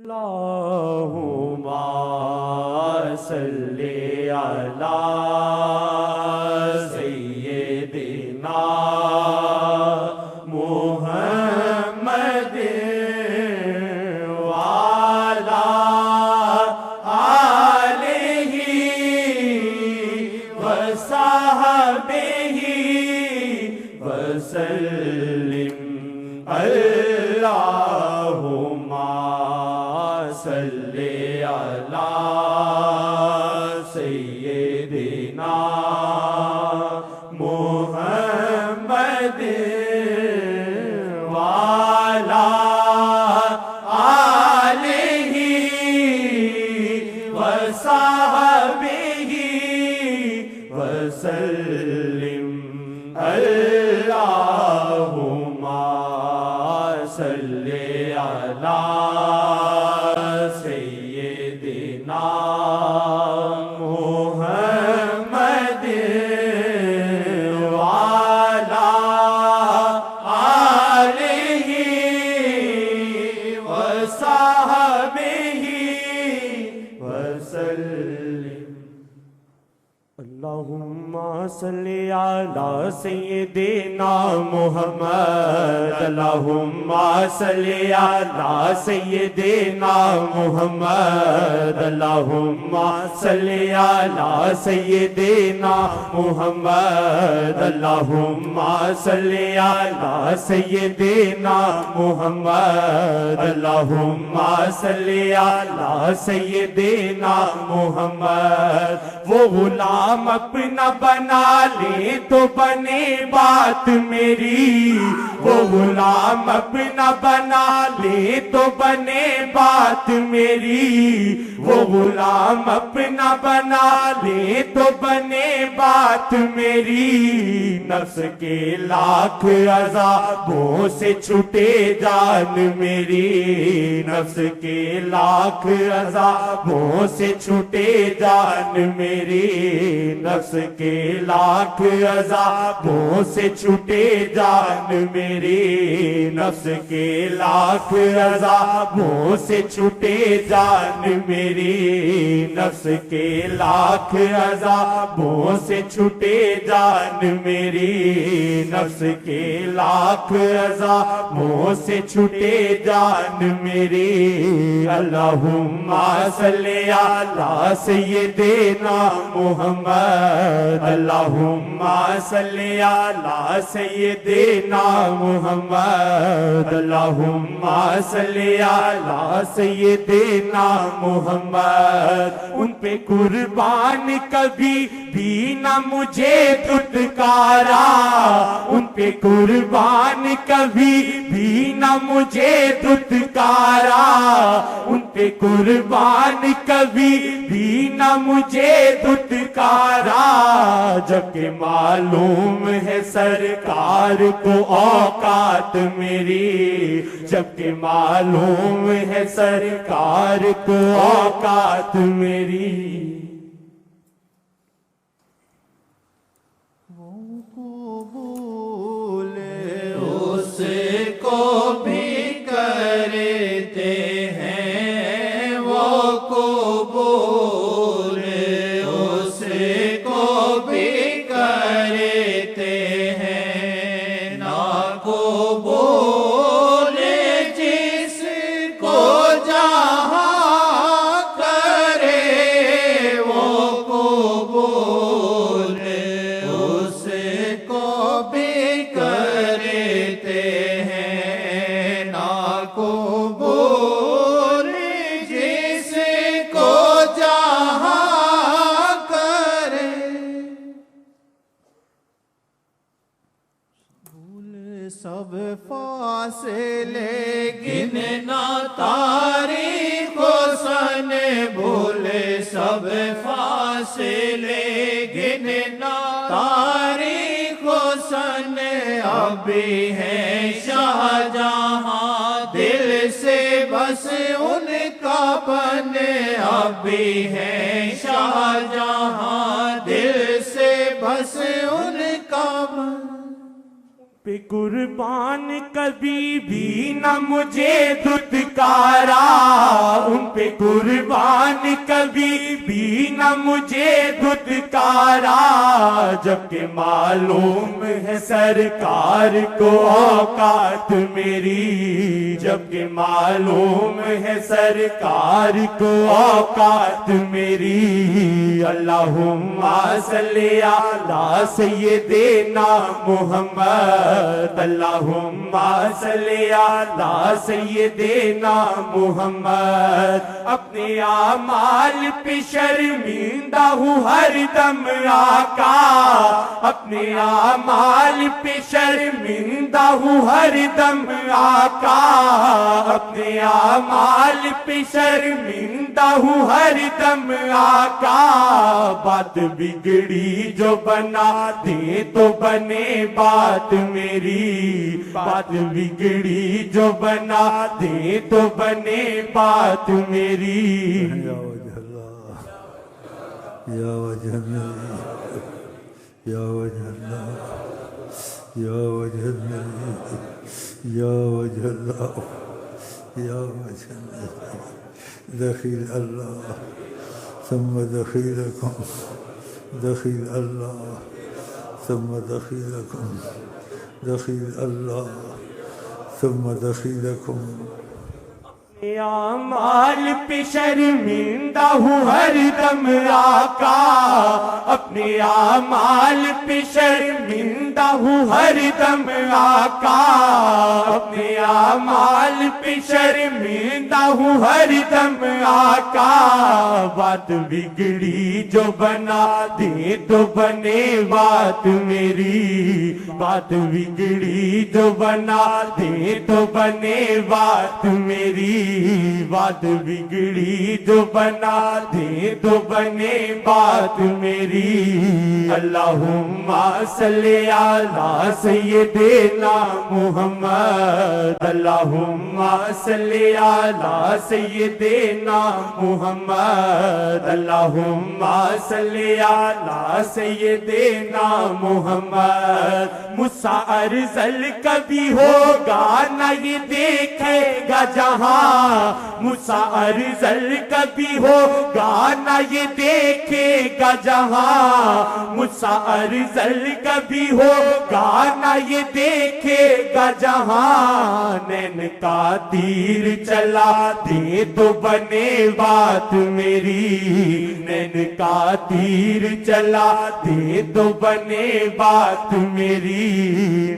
اللہم صلی علی سیدنا محمد وعلی آلہ وصحبہ وسلم اللہم صلی علی سیدنا محمد وعلی آلہ وصحبہ وسلم اللہم صلی علی سیدنا محمد وعلی آلہ وصحبہ وسلم اللہم صلی علی سیدنا محمد اللہم صلی علی سیدنا محمد اللہم صلی علی سیدنا محمد اللہم صلی علی سیدنا محمد اللہم صلی علی سیدنا محمد وہ غلام اپنا بنا لے تو بنے بات میری وہ غلام اپنا بنا لے تو بنے بات میری وہ غلام اپنا بنا لے تو بنے بات میری نفس کے لاکھ عذابوں سے چھٹے جان میری نفس کے لاکھ عذابوں سے چھٹے جان میری نفس کے لاکھ عذابوں سے چھٹے جان میری نفس کے لاکھ عذابوں سے چھٹے جان میری نفس کے لاکھ عذابوں سے چھٹے جان میری نفس کے لاکھ عذابوں سے چھٹے جان میری اللہم صلی علی سیدنا محمد اللہم صلی علی سیدنا محمد اللہم صلی علی سیدنا محمد ان پہ قربان کبھی بھی نہ مجھے دھتکارا ان پہ قربان کبھی بھی نہ مجھے دھتکارا ان پہ قربان کبھی بھی نہ مجھے دھتکارا جبکہ معلوم ہے سرکار کو اوقات میری جبکہ معلوم ہے سرکار کو اوقات میری وہ قبول اس کو بھی کرتے ہیں وہ قبول اس کو بھی کرتے ہیں نا قبول جس کو جہاں کرے وہ قبول اس کو بھی کرتے ہیں نا قبول جس کو جہاں کرے بھول سب فاصلے گننا تاریخ و سن بھول سب فاصلے گننا تاریخ و سن ابھی ہے شاہجہاں دل سے بس ان کا بن ابھی ہے شاہجہاں دل سے بس ان کا بن پہ قربان کبھی بھی نہ مجھے دھتکارا، ان پہ قربان کبھی بھی نہ مجھے دھتکارا، جبکہ معلوم ہے سرکار کو اوقات میری، جبکہ معلوم ہے سرکار کو اوقات میری۔ اللہم صلی علی سیدنا محمد، اللہم صلی علی سیدنا محمد۔ اپنے اعمال پہ شرمندہ ہوں ہر دم آقا، اپنے اعمال پہ شرمندہ ہوں ہر دم آقا، اپنے اعمال پہ شرمندہ ہوں ہر دم آقا۔ بات بگڑی جو بنا دے تو بنے بات میری، بات بگڑی جو بنا دے تو بنے بات میری۔ یا وجہ اللہ، یا وجہ اللہ، یا وجہ اللہ، یا وجہ اللہ، یا وجہ اللہ، یا وجہ اللہ۔ دخیل اللہ ثم دخیلکم، دخیل اللہ ثم دخیلکم، دخیل اللہ ثم دخیلکم۔ اپنے اعمال پہ شرمندہ ہوں ہر دم آقا، اپنے اعمال پہ شرمندہ ہوں ہر دم آقا، اپنے اعمال پہ شرمندہ ہوں ہر دم آقا۔ بات بگڑی جو بنا دے تو بنے بات میری، بات بگڑی جو بنا دے تو بنے بات میری، بات بگڑی جو بنا دے تو بنے بات میری۔ اللہم صلی علی سیدنا محمد، اللہم صلی علی سیدنا محمد، اللہم صلی علی سیدنا محمد۔ مجھ سا ارذل کبھی ہوگا نہ یہ دیکھے گا جہاں، مجھ سا ارذل کبھی ہوگا نہ یہ دیکھے گا جہاں، مجھ سا ارذل کبھی ہوگا نہ یہ دیکھے گا جہاں۔ نین کا تیر چلا دے تو بنے بات میری، نین کا تیر چلا دے تو بنے بات میری،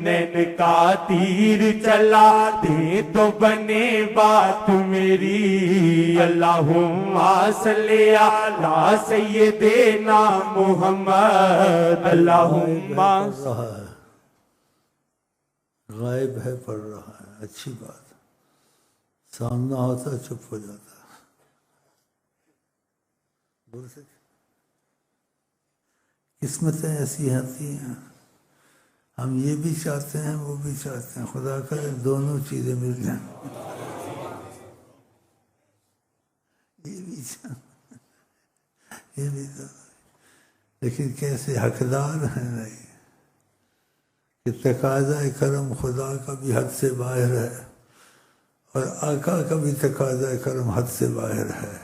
نین کا تیر چلا دے تو بنے بات میری۔ اللہم صلی علی سیدنا محمد، اللہم غائب ہے پڑھ رہا ہے، اچھی بات، سامنا ہوتا چپ ہو جاتا۔ بول سکتے قسمتیں ایسی ہوتی ہیں، ہم یہ بھی چاہتے ہیں وہ بھی چاہتے ہیں، خدا کرے دونوں چیزیں مل جائیں۔ یہ بھی یہ بھی لیکن کیسے حقدار ہیں نہیں کہ تقاضا کرم خدا کا بھی حد سے باہر ہے اور آقا کا بھی تقاضا کرم حد سے باہر ہے،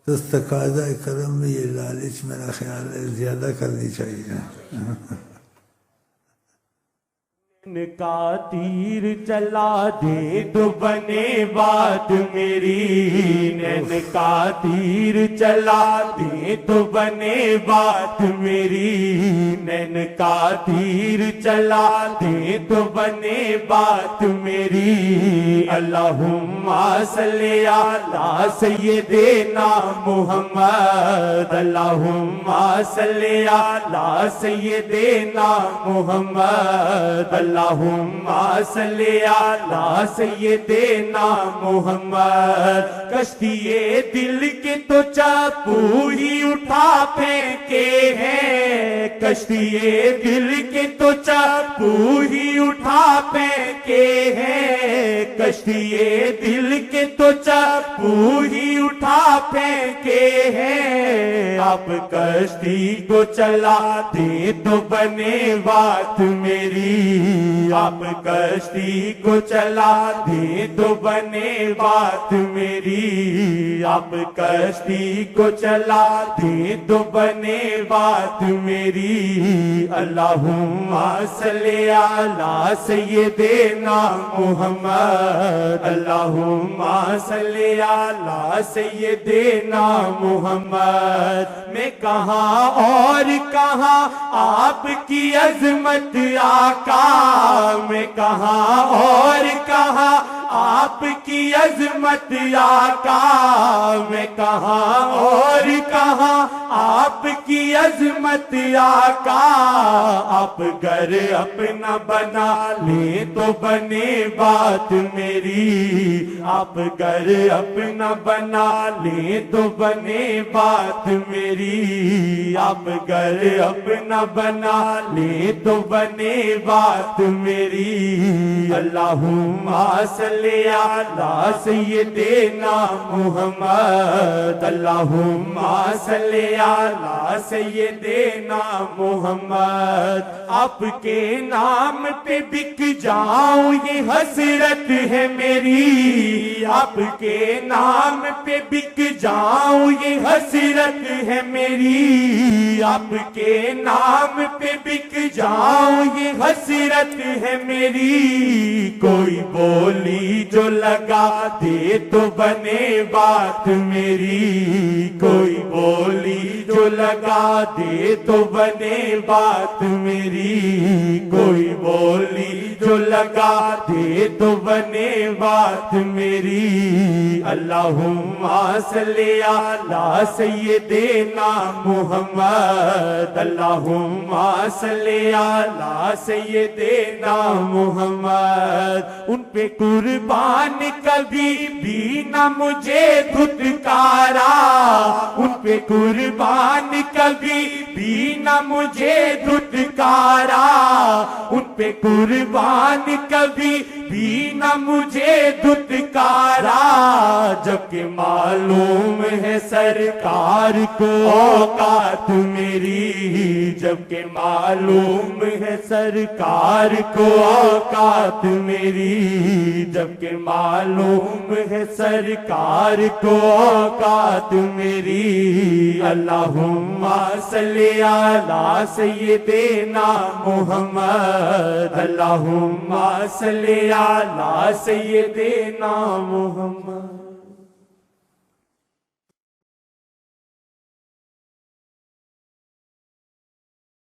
تو اس تقاضا کرم میں یہ لالچ میرا خیال ہے زیادہ کرنی چاہیے۔ نین کا تیر چلا دے تو بنے بات میری، نین کا تیر چلا دے تو بنے بات میری، نین کا تیر چلا دے تو بنے بات میری۔ اللہم صلی علی سیدنا محمد، اللہم صلی علی سیدنا محمد، اللہم صلی علی سیدنا محمد۔ کشتی دل کے تو چاپو ہی اٹھا پھینکے ہیں، کشتی دل کے تو چاپو ہی اٹھا پھینکے ہیں، کشتی دل کے تو چاپو ہی اٹھا پھینکے ہیں۔ آپ کشتی کو چلا دے تو بنے بات میری، آپ کشتی کو چلا دے تو بنے بات میری، آپ کشتی کو چلا دے تو بنے بات میری، اللہم صلی علی سیدنا محمد، اللہم صلی علی سیدنا محمد۔ میں کہاں اور کہاں آپ کی عظمت آقا، میں کہاں اور کہاں آپ کی عظمت آقا، میں کہاں اور کہاں آپ کی عظمت آقا، آپ گھر اپنا بنا لے تو بنے بات میری، آپ گھر اپنا بنا لے تو بنے بات میری، آپ گھر اپنا بنا لے تو بنے بات میری، اللہم صلی علی سیدنا محمد، اللہم صلی علی سیدنا محمد۔ آپ کے نام پہ بک جاؤں یہ حسرت ہے میری، آپ کے نام پہ بک جاؤں یہ حسرت ہے میری، آپ کے نام پہ بک جاؤں یہ حسرت ہے میری، کوئی بولی جو لگا دے تو بنے بات میری، کوئی بولی جو لگا دے تو بنے بات میری، کوئی بولی جو لگا دے تو بنے بات میری، اللہم صلی علی سیدنا محمد، اللہم صلی علی سیدنا محمد۔ ان پہ قربان کبھی بھی نہ مجھے دھتکارا، ان پہ قربان کبھی بھی نہ مجھے دھتکارا، ان پہ قربان کبھی بھی نہ مجھے دھتکارا، جبکہ معلوم ہے سرکار کو اوقات میری، جبکہ معلوم ہے سرکار کو اوقات میری، جبکہ معلوم ہے سرکار کو اوقات میری، اللہم صلی علی سیدنا محمد، اللہم صلی علی سیدنا محمد۔